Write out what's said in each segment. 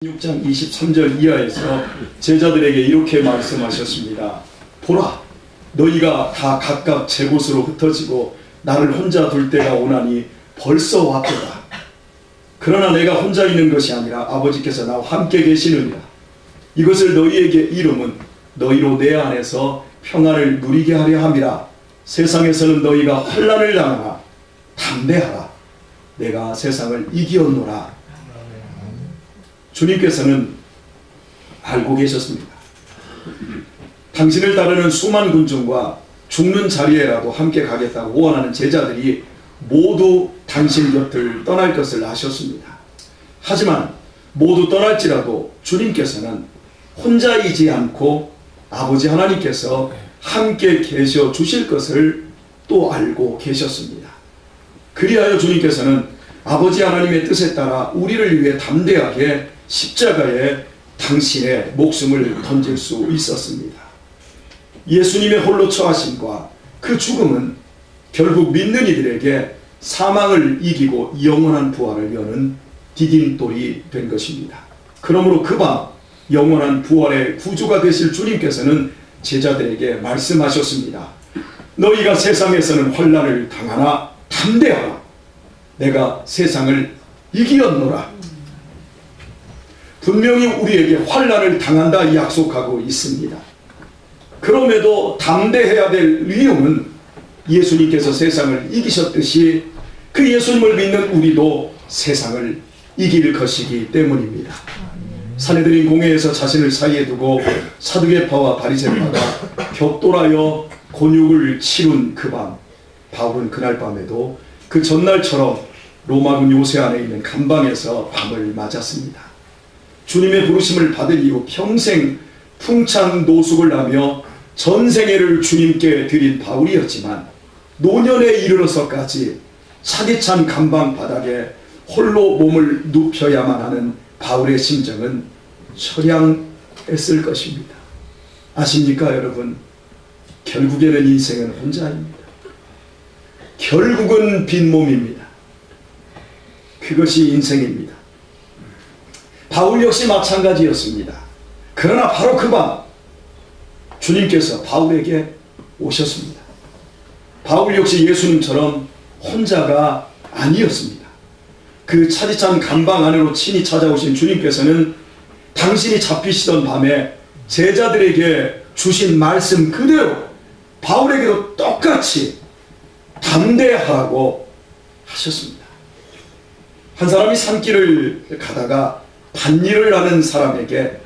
6장 23절 이하에서 제자들에게 이렇게 말씀하셨습니다. 보라, 너희가 다 각각 제 곳으로 흩어지고 나를 혼자 둘 때가 오나니 벌써 왔도다. 그러나 내가 혼자 있는 것이 아니라 아버지께서 나와 함께 계시느니라. 이것을 너희에게 이름은 너희로 내 안에서 평안을 누리게 하려 함이라. 세상에서는 너희가 환난을 당하나 담대하라. 내가 세상을 이기었노라. 주님께서는 알고 계셨습니다. 당신을 따르는 수만 군중과 죽는 자리에라도 함께 가겠다고 원하는 제자들이 모두 당신 곁을 떠날 것을 아셨습니다. 하지만 모두 떠날지라도 주님께서는 혼자이지 않고 아버지 하나님께서 함께 계셔 주실 것을 또 알고 계셨습니다. 그리하여 주님께서는 아버지 하나님의 뜻에 따라 우리를 위해 담대하게 십자가에 당신의 목숨을 던질 수 있었습니다. 예수님의 홀로 처하심과 그 죽음은 결국 믿는 이들에게 사망을 이기고 영원한 부활을 여는 디딤돌이 된 것입니다. 그러므로 그 밤 영원한 부활의 구주가 되실 주님께서는 제자들에게 말씀하셨습니다. 너희가 세상에서는 환난을 당하나 담대하라. 내가 세상을 이기었노라. 분명히 우리에게 환난을 당한다 약속하고 있습니다. 그럼에도 담대해야 될 이유는 예수님께서 세상을 이기셨듯이 그 예수님을 믿는 우리도 세상을 이길 것이기 때문입니다. 산헤드린 공회에서 자신을 사이에 두고 사두개파와 바리새파가 격돌하여 곤욕을 치룬 그 밤, 바울은 그날 밤에도 그 전날처럼 로마군 요새 안에 있는 감방에서 밤을 맞았습니다. 주님의 부르심을 받은 이후 평생 풍창노숙을 하며 전생애를 주님께 드린 바울이었지만 노년에 이르러서까지 차디찬 감방 바닥에 홀로 몸을 눕혀야만 하는 바울의 심정은 처량했을 것입니다. 아십니까 여러분? 결국에는 인생은 혼자입니다. 결국은 빈몸입니다. 그것이 인생입니다. 바울 역시 마찬가지였습니다. 그러나 바로 그 밤 주님께서 바울에게 오셨습니다. 바울 역시 예수님처럼 혼자가 아니었습니다. 그 차디찬 감방 안으로 친히 찾아오신 주님께서는 당신이 잡히시던 밤에 제자들에게 주신 말씀 그대로 바울에게도 똑같이 담대하라고 하셨습니다. 한 사람이 산길을 가다가 밭일을 하는 사람에게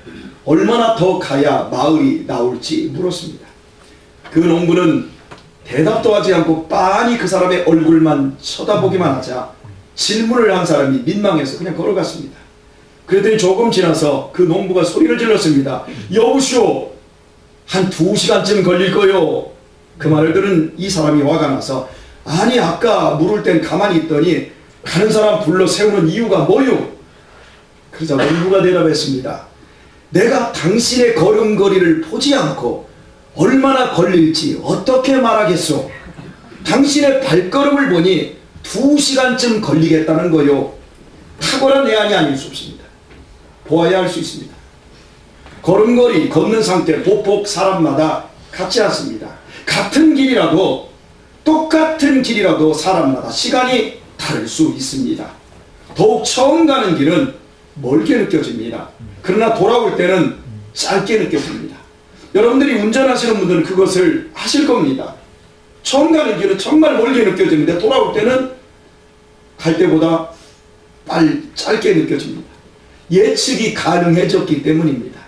얼마나 더 가야 마을이 나올지 물었습니다. 그 농부는 대답도 하지 않고 빤히 그 사람의 얼굴만 쳐다보기만 하자 질문을 한 사람이 민망해서 그냥 걸어갔습니다. 그랬더니 조금 지나서 그 농부가 소리를 질렀습니다. 여보시오, 한 2시간쯤 걸릴 거요. 그 말을 들은 이 사람이 화가 나서 아니 아까 물을 땐 가만히 있더니 가는 사람 불러 세우는 이유가 뭐요? 그러자 농부가 대답했습니다. 내가 당신의 걸음걸이를 보지 않고 얼마나 걸릴지 어떻게 말하겠소? 당신의 발걸음을 보니 2시간쯤 걸리겠다는 거요. 탁월한 내안이 아닐 수 없습니다. 보아야 할 수 있습니다. 걸음걸이, 걷는 상태, 보폭 사람마다 같지 않습니다. 같은 길이라도 똑같은 길이라도 사람마다 시간이 다를 수 있습니다. 더욱 처음 가는 길은 멀게 느껴집니다. 그러나 돌아올 때는 짧게 느껴집니다. 여러분들이 운전하시는 분들은 그것을 하실 겁니다. 처음 가는 길은 정말 멀게 느껴지는데 돌아올 때는 갈 때보다 짧게 느껴집니다. 예측이 가능해졌기 때문입니다.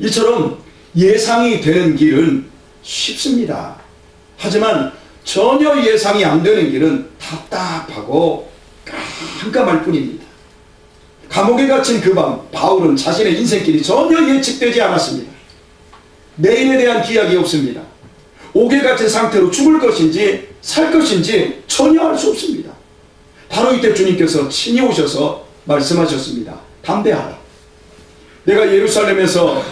이처럼 예상이 되는 길은 쉽습니다. 하지만 전혀 예상이 안 되는 길은 답답하고 깜깜할 뿐입니다. 감옥에 갇힌 그 밤 바울은 자신의 인생길이 전혀 예측되지 않았습니다. 내일에 대한 기약이 없습니다. 옥에 갇힌 상태로 죽을 것인지 살 것인지 전혀 알 수 없습니다. 바로 이때 주님께서 친히 오셔서 말씀하셨습니다. 담대하라. 네가 예루살렘에서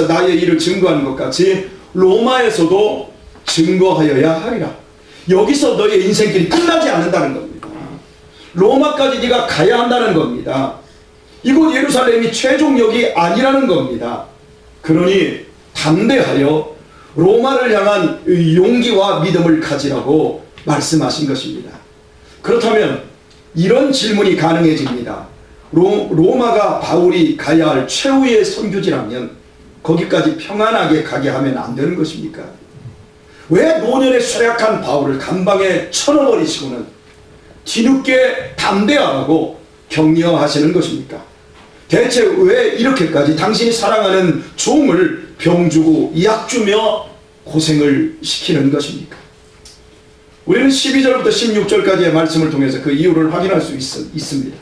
나의 일을 증거하는 것 같이 로마에서도 증거하여야 하리라. 여기서 너의 인생길이 끝나지 않는다는 겁니다. 로마까지 네가 가야 한다는 겁니다. 이곳 예루살렘이 최종역이 아니라는 겁니다. 그러니 담대하여 로마를 향한 용기와 믿음을 가지라고 말씀하신 것입니다. 그렇다면 이런 질문이 가능해집니다. 로마가 바울이 가야 할 최후의 선교지라면 거기까지 평안하게 가게 하면 안 되는 것입니까? 왜 노년에 쇠약한 바울을 감방에 쳐넣어버리시고는 뒤늦게 담대하라고 격려하시는 것입니까? 대체 왜 이렇게까지 당신이 사랑하는 종을 병주고 약주며 고생을 시키는 것입니까? 우리는 12절부터 16절까지의 말씀을 통해서 그 이유를 확인할 수 있습니다.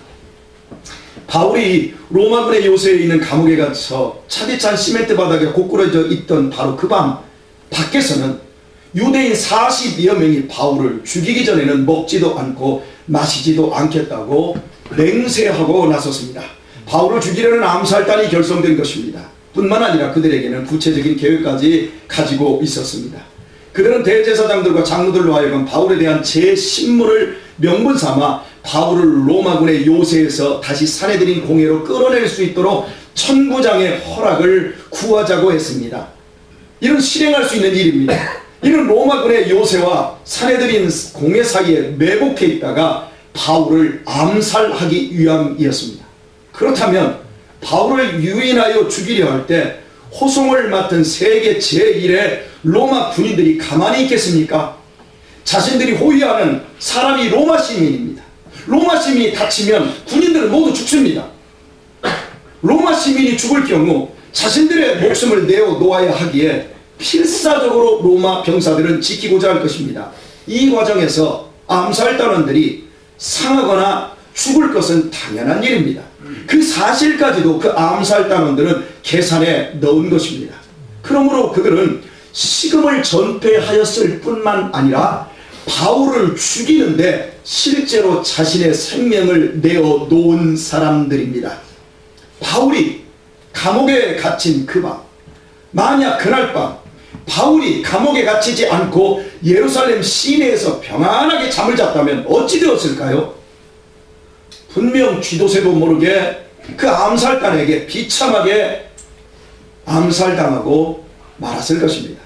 바울이 로마군의 요새에 있는 감옥에 갇혀 차디찬 시멘트 바닥에 고꾸라져 있던 바로 그 밤, 밖에서는 유대인 40여 명이 바울을 죽이기 전에는 먹지도 않고 마시지도 않겠다고 맹세하고 나섰습니다. 바울을 죽이려는 암살단이 결성된 것입니다. 뿐만 아니라 그들에게는 구체적인 계획까지 가지고 있었습니다. 그들은 대제사장들과 장로들로 하여금 바울에 대한 제 신문을 명분 삼아 바울을 로마군의 요새에서 다시 사내들인 공회로 끌어낼 수 있도록 천부장의 허락을 구하자고 했습니다. 이는 실행할 수 있는 일입니다. 이는 로마군의 요새와 사내들인 공회 사이에 매복해 있다가 바울을 암살하기 위함이었습니다. 그렇다면 바울을 유인하여 죽이려 할 때 호송을 맡은 세계 제1의 로마 군인들이 가만히 있겠습니까? 자신들이 호위하는 사람이 로마 시민입니다. 로마 시민이 다치면 군인들은 모두 죽습니다. 로마 시민이 죽을 경우 자신들의 목숨을 내어 놓아야 하기에 필사적으로 로마 병사들은 지키고자 할 것입니다. 이 과정에서 암살단원들이 상하거나 죽을 것은 당연한 일입니다. 그 사실까지도 그 암살단원들은 계산에 넣은 것입니다. 그러므로 그들은 식음을 전폐하였을 뿐만 아니라 바울을 죽이는데 실제로 자신의 생명을 내어 놓은 사람들입니다. 바울이 감옥에 갇힌 그 밤, 만약 그날 밤 바울이 감옥에 갇히지 않고 예루살렘 시내에서 평안하게 잠을 잤다면 어찌 되었을까요? 분명 쥐도새도 모르게 그 암살단에게 비참하게 암살당하고 말았을 것입니다.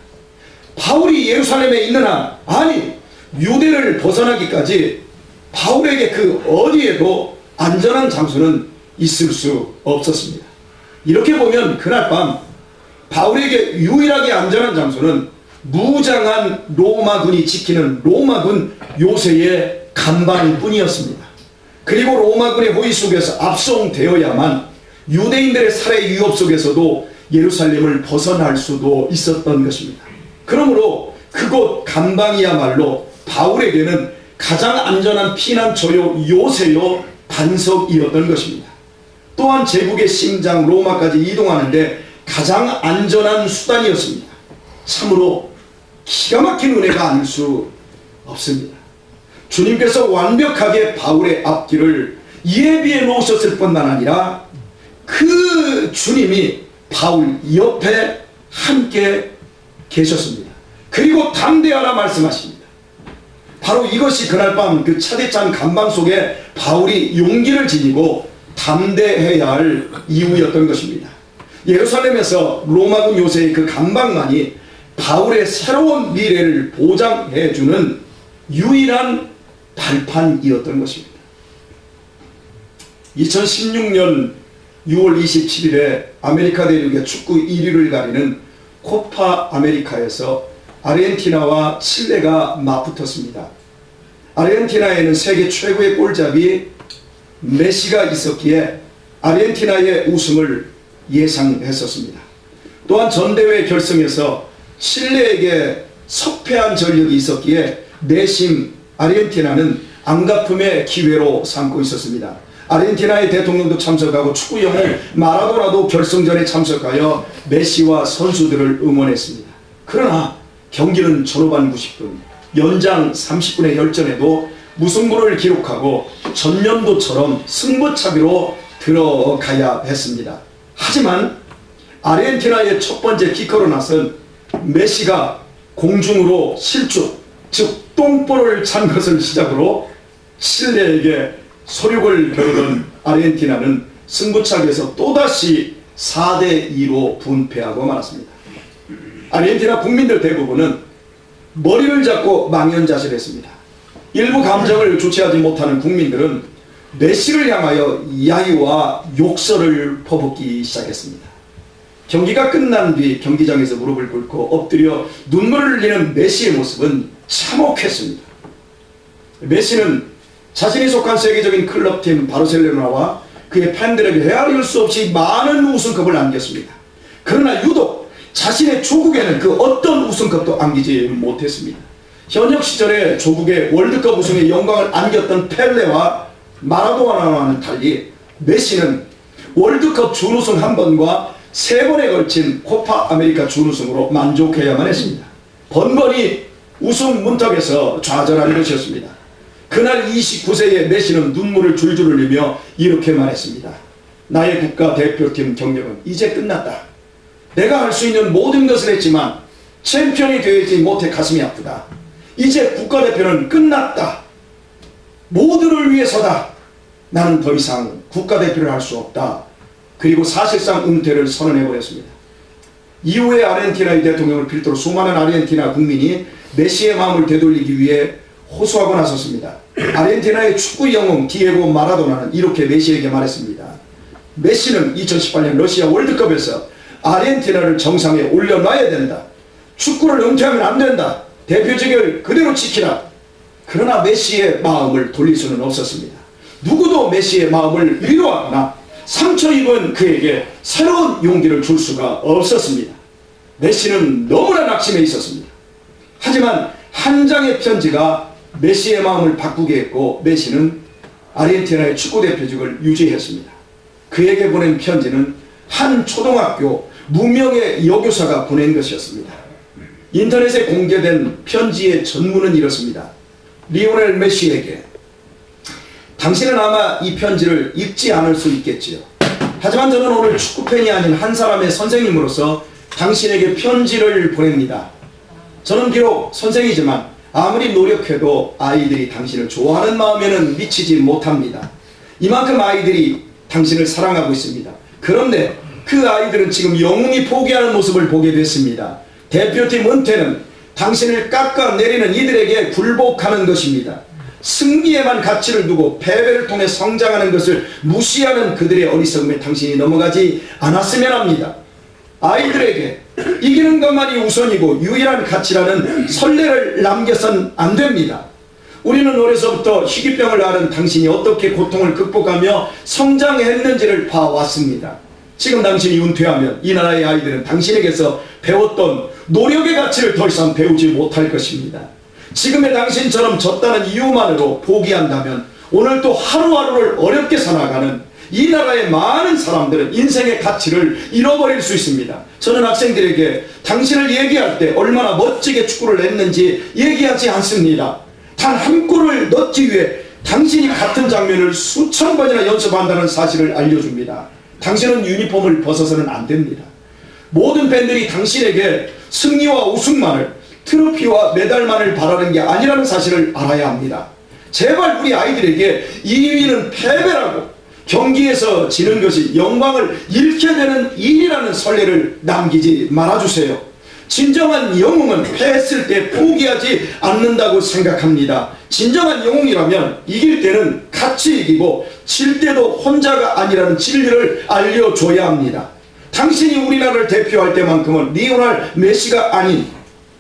바울이 예루살렘에 있는 한, 아니 유대를 벗어나기까지 바울에게 그 어디에도 안전한 장소는 있을 수 없었습니다. 이렇게 보면 그날 밤 바울에게 유일하게 안전한 장소는 무장한 로마군이 지키는 로마군 요새의 간방뿐이었습니다. 그리고 로마군의 호위 속에서 압송되어야만 유대인들의 살해 위협 속에서도 예루살렘을 벗어날 수도 있었던 것입니다. 그러므로 그곳 간방이야말로 바울에게는 가장 안전한 피난처요 요새요 반석이었던 것입니다. 또한 제국의 심장 로마까지 이동하는데 가장 안전한 수단이었습니다. 참으로 기가 막힌 은혜가 아닐 수 없습니다. 주님께서 완벽하게 바울의 앞길을 예비해 놓으셨을 뿐만 아니라 그 주님이 바울 옆에 함께 계셨습니다. 그리고 담대하라 말씀하십니다. 바로 이것이 그날 밤 그 차디찬 간방 속에 바울이 용기를 지니고 담대해야 할 이유였던 것입니다. 예루살렘에서 로마군 요새의 그 간방만이 바울의 새로운 미래를 보장해주는 유일한 발판이었던 것입니다. 2016년 6월 27일에 아메리카 대륙의 축구 1위를 가리는 코파 아메리카에서 아르헨티나와 칠레가 맞붙었습니다. 아르헨티나에는 세계 최고의 골잡이 메시가 있었기에 아르헨티나의 우승을 예상했었습니다. 또한 전대회 결승에서 칠레에게 석패한 전력이 있었기에 내심 아르헨티나는 안갚음의 기회로 삼고 있었습니다. 아르헨티나의 대통령도 참석하고 축구 영웅 마라도나도 결승전에 참석하여 메시와 선수들을 응원했습니다. 그러나 경기는 졸업한 90분, 연장 30분의 열전에도 무승부를 기록하고 전년도처럼 승부차기로 들어가야 했습니다. 하지만 아르헨티나의 첫 번째 키커로 나선 메시가 공중으로 실축, 즉 똥볼을 찬 것을 시작으로 칠레에게 소륙을 겨루던 아르헨티나는 승부차기에서 또다시 4대2로 분패하고 말았습니다. 아르헨티나 국민들 대부분은 머리를 잡고 망연자실했습니다. 일부 감정을 주체하지 못하는 국민들은 메시를 향하여 야유와 욕설을 퍼붓기 시작했습니다. 경기가 끝난 뒤 경기장에서 무릎을 꿇고 엎드려 눈물을 흘리는 메시의 모습은 참혹했습니다. 메시는 자신이 속한 세계적인 클럽팀 바르셀로나와 그의 팬들에게 헤아릴 수 없이 많은 우승컵을 안겼습니다. 그러나 유독 자신의 조국에는 그 어떤 우승컵도 안기지 못했습니다. 현역 시절에 조국의 월드컵 우승의 영광을 안겼던 펠레와 마라도나와는 달리 메시는 월드컵 준우승 1번과 3번에 걸친 코파 아메리카 준우승으로 만족해야만 했습니다. 번번이 우승 문턱에서 좌절한 것이었습니다. 그날 29세의 메시는 눈물을 줄줄 흘리며 이렇게 말했습니다. 나의 국가대표팀 경력은 이제 끝났다. 내가 할 수 있는 모든 것을 했지만 챔피언이 되지 못해 가슴이 아프다. 이제 국가대표는 끝났다. 모두를 위해서다. 나는 더 이상 국가대표를 할 수 없다. 그리고 사실상 은퇴를 선언해버렸습니다. 이후에 아르헨티나의 대통령을 필두로 수많은 아르헨티나 국민이 메시의 마음을 되돌리기 위해 호소하고 나섰습니다. 아르헨티나의 축구 영웅 디에고 마라도나는 이렇게 메시에게 말했습니다. 메시는 2018년 러시아 월드컵에서 아르헨티나를 정상에 올려놔야 된다. 축구를 은퇴하면 안 된다. 대표직을 그대로 지키라. 그러나 메시의 마음을 돌릴 수는 없었습니다. 누구도 메시의 마음을 위로하거나 상처 입은 그에게 새로운 용기를 줄 수가 없었습니다. 메시는 너무나 낙심해 있었습니다. 하지만 한 장의 편지가 메시의 마음을 바꾸게 했고 메시는 아르헨티나의 축구대표직을 유지했습니다. 그에게 보낸 편지는 한 초등학교 무명의 여교사가 보낸 것이었습니다. 인터넷에 공개된 편지의 전문은 이렇습니다. 리오넬 메시에게 당신은 아마 이 편지를 읽지 않을 수 있겠지요. 하지만 저는 오늘 축구팬이 아닌 한 사람의 선생님으로서 당신에게 편지를 보냅니다. 저는 비록 선생이지만 아무리 노력해도 아이들이 당신을 좋아하는 마음에는 미치지 못합니다. 이만큼 아이들이 당신을 사랑하고 있습니다. 그런데 그 아이들은 지금 영웅이 포기하는 모습을 보게 됐습니다. 대표팀 은퇴는 당신을 깎아내리는 이들에게 굴복하는 것입니다. 승리에만 가치를 두고 패배를 통해 성장하는 것을 무시하는 그들의 어리석음에 당신이 넘어가지 않았으면 합니다. 아이들에게 이기는 것만이 우선이고 유일한 가치라는 선례를 남겨선 안 됩니다. 우리는 어려서부터 희귀병을 앓은 당신이 어떻게 고통을 극복하며 성장했는지를 봐왔습니다. 지금 당신이 은퇴하면 이 나라의 아이들은 당신에게서 배웠던 노력의 가치를 더 이상 배우지 못할 것입니다. 지금의 당신처럼 졌다는 이유만으로 포기한다면 오늘 또 하루하루를 어렵게 살아가는 이 나라의 많은 사람들은 인생의 가치를 잃어버릴 수 있습니다. 저는 학생들에게 당신을 얘기할 때 얼마나 멋지게 축구를 했는지 얘기하지 않습니다. 단 한 골을 넣기 위해 당신이 같은 장면을 수천 번이나 연습한다는 사실을 알려줍니다. 당신은 유니폼을 벗어서는 안 됩니다. 모든 팬들이 당신에게 승리와 우승만을, 트로피와 메달만을 바라는 게 아니라는 사실을 알아야 합니다. 제발 우리 아이들에게 2위는 패배라고, 경기에서 지는 것이 영광을 잃게 되는 일이라는 선례를 남기지 말아주세요. 진정한 영웅은 패했을 때 포기하지 않는다고 생각합니다. 진정한 영웅이라면 이길 때는 같이 이기고 질 때도 혼자가 아니라는 진리를 알려줘야 합니다. 당신이 우리나라를 대표할 때만큼은 리오넬 메시가 아닌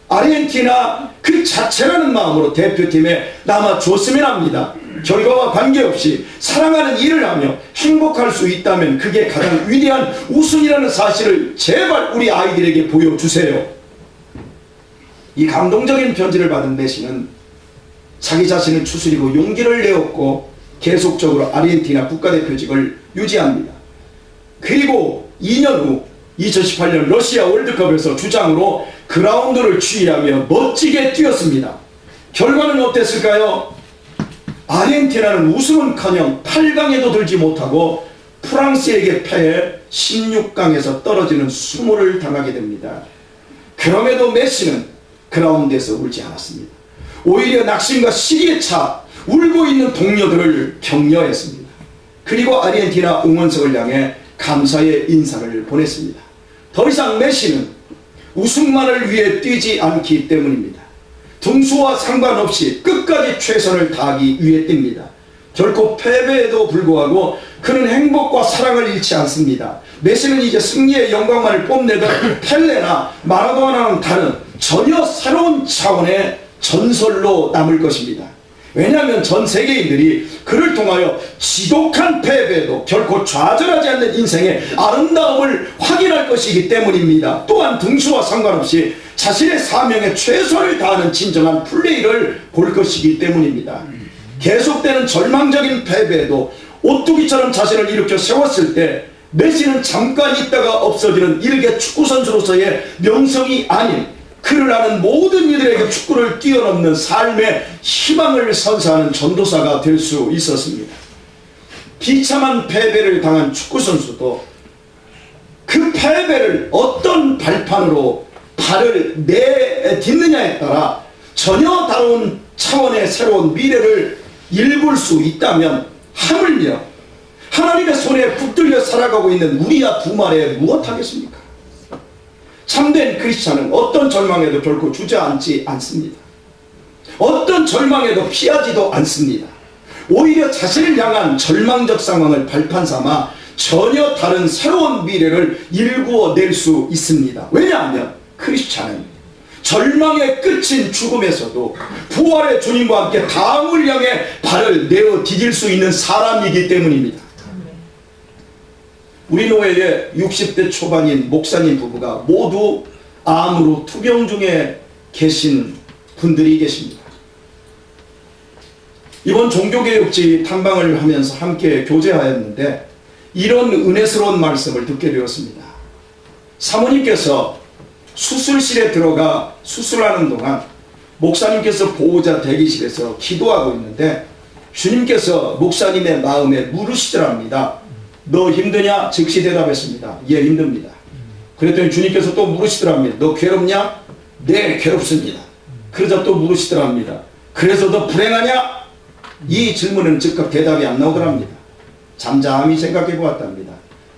아르헨티나 그 자체라는 마음으로 대표팀에 남아줬으면 합니다. 결과와 관계없이 사랑하는 일을 하며 행복할 수 있다면 그게 가장 위대한 우승이라는 사실을 제발 우리 아이들에게 보여주세요. 이 감동적인 편지를 받은 메시는 자기 자신을 추스리고 용기를 내었고 계속적으로 아르헨티나 국가대표직을 유지합니다. 그리고 2년 후 2018년 러시아 월드컵에서 주장으로 그라운드를 지휘하며 멋지게 뛰었습니다. 결과는 어땠을까요? 아르헨티나는 우승은커녕 8강에도 들지 못하고 프랑스에게 패해 16강에서 떨어지는 수모를 당하게 됩니다. 그럼에도 메시는 그라운드에서 울지 않았습니다. 오히려 낙심과 시기에 차 울고 있는 동료들을 격려했습니다. 그리고 아르헨티나 응원석을 향해 감사의 인사를 보냈습니다. 더 이상 메시는 우승만을 위해 뛰지 않기 때문입니다. 등수와 상관없이 끝까지 최선을 다하기 위해 뜁니다. 결코 패배에도 불구하고 그는 행복과 사랑을 잃지 않습니다. 메시는 이제 승리의 영광만을 뽐내던 펠레나 마라도나와는 다른 전혀 새로운 차원의 전설로 남을 것입니다. 왜냐하면 전 세계인들이 그를 통하여 지독한 패배에도 결코 좌절하지 않는 인생의 아름다움을 확인할 것이기 때문입니다. 또한 등수와 상관없이 자신의 사명에 최선을 다하는 진정한 플레이를 볼 것이기 때문입니다. 계속되는 절망적인 패배에도 오뚜기처럼 자신을 일으켜 세웠을 때 메시는 잠깐 있다가 없어지는 일개 축구선수로서의 명성이 아닌 그를 아는 모든 이들에게 축구를 뛰어넘는 삶의 희망을 선사하는 전도사가 될 수 있었습니다. 비참한 패배를 당한 축구선수도 그 패배를 어떤 발판으로 발을 내딛느냐에 따라 전혀 다른 차원의 새로운 미래를 일굴 수 있다면 하물며 하나님의 손에 붙들려 살아가고 있는 우리야 두 말에 무엇하겠습니까? 참된 크리스찬은 어떤 절망에도 결코 주저앉지 않습니다. 어떤 절망에도 피하지도 않습니다. 오히려 자신을 향한 절망적 상황을 발판 삼아 전혀 다른 새로운 미래를 일구어낼 수 있습니다. 왜냐하면 크리스찬은 절망의 끝인 죽음에서도 부활의 주님과 함께 다음을 향해 발을 내어 디딜 수 있는 사람이기 때문입니다. 우리 노회에 60대 초반인 목사님 부부가 모두 암으로 투병 중에 계신 분들이 계십니다. 이번 종교개혁지 탐방을 하면서 함께 교제하였는데 이런 은혜스러운 말씀을 듣게 되었습니다. 사모님께서 수술실에 들어가 수술하는 동안 목사님께서 보호자 대기실에서 기도하고 있는데 주님께서 목사님의 마음에 물으시더랍니다. 너 힘드냐? 즉시 대답했습니다. 예, 힘듭니다. 그랬더니 주님께서 또 물으시더랍니다. 너 괴롭냐? 네, 괴롭습니다. 그러자 또 물으시더랍니다. 그래서 너 불행하냐? 이 질문은 즉각 대답이 안 나오더랍니다. 잠잠히 생각해 보았답니다.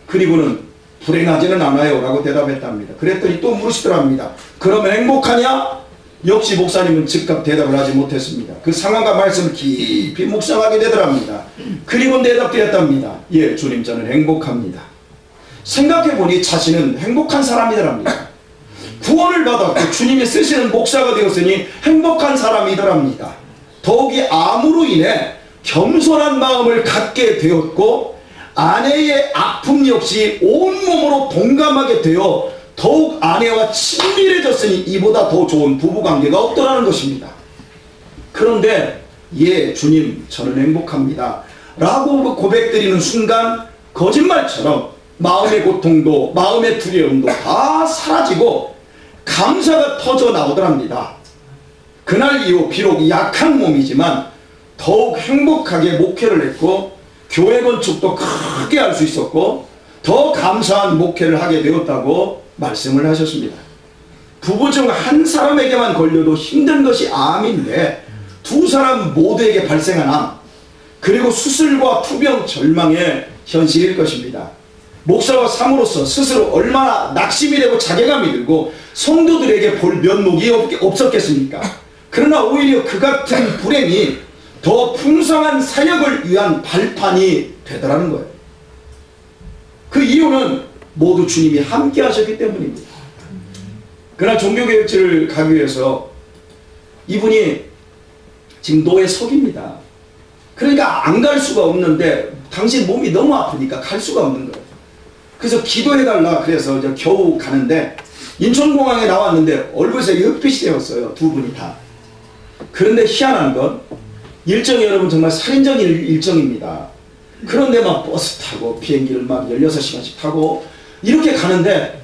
그리고는 불행하지는 않아요 라고 대답했답니다. 그랬더니 또 물으시더랍니다. 그러면 행복하냐? 역시 목사님은 즉각 대답을 하지 못했습니다. 그 상황과 말씀을 깊이 묵상하게 되더랍니다. 그리고 대답드렸답니다. 예, 주님, 저는 행복합니다. 생각해보니 자신은 행복한 사람이더랍니다. 구원을 받았고 주님이 쓰시는 목사가 되었으니 행복한 사람이더랍니다. 더욱이 암으로 인해 겸손한 마음을 갖게 되었고 아내의 아픔 역시 온몸으로 동감하게 되어 더욱 아내와 친밀해졌으니 이보다 더 좋은 부부관계가 없더라는 것입니다. 그런데 예, 주님, 저는 행복합니다 라고 고백드리는 순간 거짓말처럼 마음의 고통도 마음의 두려움도 다 사라지고 감사가 터져 나오더랍니다. 그날 이후 비록 약한 몸이지만 더욱 행복하게 목회를 했고 교회 건축도 크게 할 수 있었고 더 감사한 목회를 하게 되었다고 말씀을 하셨습니다. 부부 중 한 사람에게만 걸려도 힘든 것이 암인데 두 사람 모두에게 발생한 암, 그리고 수술과 투병 절망의 현실일 것입니다. 목사와 사모로서 스스로 얼마나 낙심이 되고 자괴감이 들고 성도들에게 볼 면목이 없었겠습니까? 그러나 오히려 그 같은 불행이 더 풍성한 사역을 위한 발판이 되더라는 거예요. 그 이유는 모두 주님이 함께 하셨기 때문입니다. 그러나 종교개혁지를 가기 위해서 이분이 지금 노예석입니다. 그러니까 안 갈 수가 없는데 당신 몸이 너무 아프니까 갈 수가 없는 거예요. 그래서 기도해달라 그래서 이제 겨우 가는데 인천공항에 나왔는데 얼굴색이 흑빛이 되었어요. 두 분이 다. 그런데 희한한 건 일정이 여러분 정말 살인적인 일정입니다. 그런데 막 버스 타고 비행기를 막 16시간씩 타고 이렇게 가는데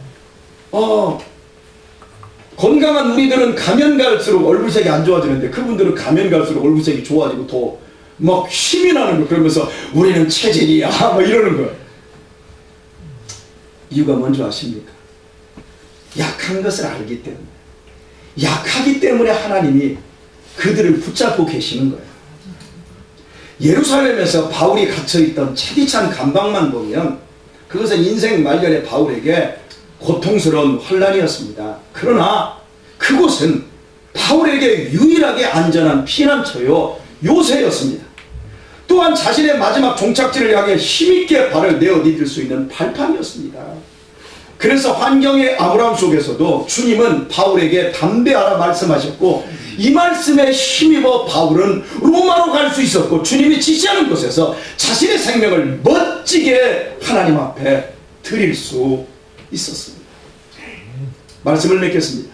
건강한 우리들은 가면 갈수록 얼굴색이 안 좋아지는데 그분들은 가면 갈수록 얼굴색이 좋아지고 더 막 힘이 나는 거. 그러면서 우리는 체질이야 막 이러는 거예요. 이유가 뭔지 아십니까? 약한 것을 알기 때문에, 약하기 때문에 하나님이 그들을 붙잡고 계시는 거예요. 예루살렘에서 바울이 갇혀있던 채디찬 감방만 보면 그것은 인생 말년의 바울에게 고통스러운 환란이었습니다. 그러나 그곳은 바울에게 유일하게 안전한 피난처요 요새였습니다. 또한 자신의 마지막 종착지를 향해 힘있게 발을 내어 디딜 수 있는 발판이었습니다. 그래서 환경의 암울함 속에서도 주님은 바울에게 담대하라 말씀하셨고, 이 말씀에 힘입어 바울은 로마로 갈 수 있었고, 주님이 지시하는 곳에서 자신의 생명을 멋지게 하나님 앞에 드릴 수 있었습니다. 말씀을 맺겠습니다.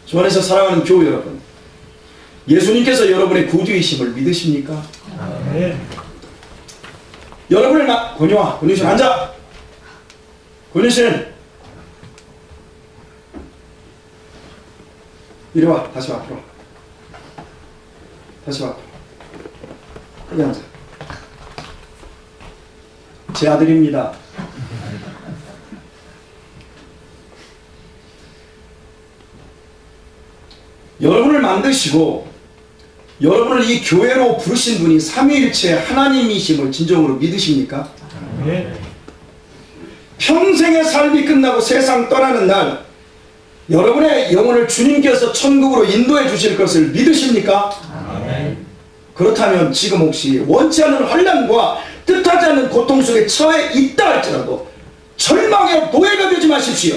주 안에서 사랑하는 교회 여러분, 예수님께서 여러분의 구주이심을 믿으십니까? 네. 여러분을 권유신 앉아. 권유신 이리 와. 다시 와 앞으로. 다시 와 앞으로. 여기 앉아. 제 아들입니다. 여러분을 만드시고 여러분을 이 교회로 부르신 분이 삼위일체 하나님이심을 진정으로 믿으십니까? 네. 평생의 삶이 끝나고 세상 떠나는 날 여러분의 영혼을 주님께서 천국으로 인도해 주실 것을 믿으십니까? 아멘. 그렇다면 지금 혹시 원치 않는 환난과 뜻하지 않는 고통 속에 처해 있다 할지라도 절망의 노예가 되지 마십시오.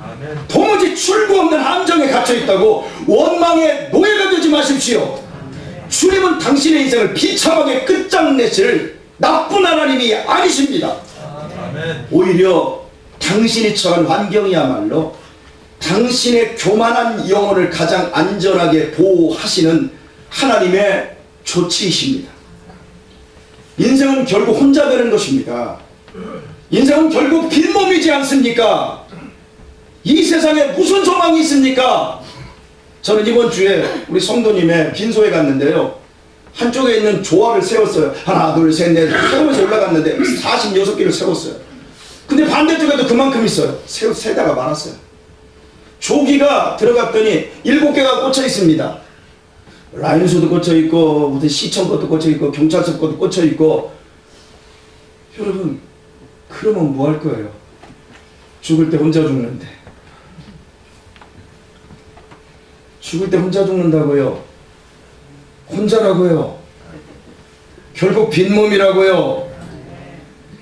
아멘. 도무지 출구 없는 함정에 갇혀 있다고 원망의 노예가 되지 마십시오. 주님은 당신의 인생을 비참하게 끝장내실 나쁜 하나님이 아니십니다. 아멘. 오히려 당신이 처한 환경이야말로 당신의 교만한 영혼을 가장 안전하게 보호하시는 하나님의 조치이십니다. 인생은 결국 혼자 되는 것입니다. 인생은 결국 빈몸이지 않습니까? 이 세상에 무슨 소망이 있습니까? 저는 이번 주에 우리 성도님의 빈소에 갔는데요, 한쪽에 있는 조화를 세웠어요. 하나 둘 셋 넷 세우면서 올라갔는데 46개를 세웠어요. 근데 반대쪽에도 그만큼 있어요. 세다가 많았어요. 조기가 들어갔더니 7개가 꽂혀 있습니다. 라인수도 꽂혀 있고 무슨 시청 것도 꽂혀 있고 경찰서 것도 꽂혀 있고. 여러분, 그러면 뭐 할 거예요? 죽을 때 혼자 죽는데. 죽을 때 혼자 죽는다고요. 혼자라고요. 결국 빈몸이라고요.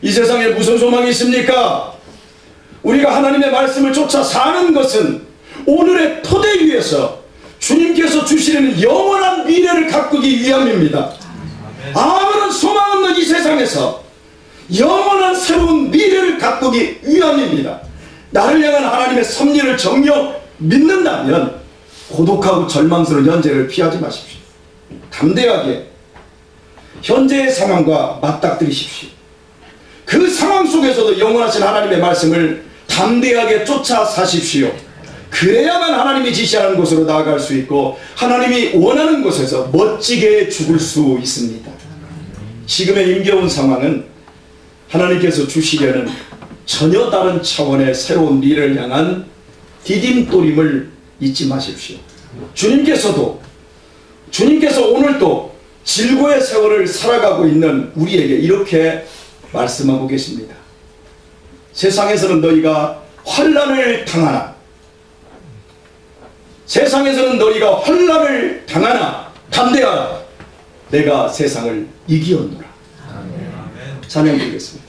이 세상에 무슨 소망이 있습니까? 우리가 하나님의 말씀을 쫓아 사는 것은 오늘의 토대 위에서 주님께서 주시는 영원한 미래를 가꾸기 위함입니다. 아무런 소망 없는 이 세상에서 영원한 새로운 미래를 가꾸기 위함입니다. 나를 향한 하나님의 섭리를 정녕 믿는다면 고독하고 절망스러운 현재를 피하지 마십시오. 담대하게 현재의 상황과 맞닥뜨리십시오. 그 상황 속에서도 영원하신 하나님의 말씀을 담대하게 쫓아 사십시오. 그래야만 하나님이 지시하는 곳으로 나아갈 수 있고 하나님이 원하는 곳에서 멋지게 죽을 수 있습니다. 지금의 힘겨운 상황은 하나님께서 주시려는 전혀 다른 차원의 새로운 미래를 향한 디딤돌임을 잊지 마십시오. 주님께서 오늘도 질고의 세월을 살아가고 있는 우리에게 이렇게 말씀하고 계십니다. 세상에서는 너희가 환난을 당하나, 세상에서는 너희가 환난을 당하나 담대하라. 내가 세상을 이기었노라. 찬양 드리겠습니다.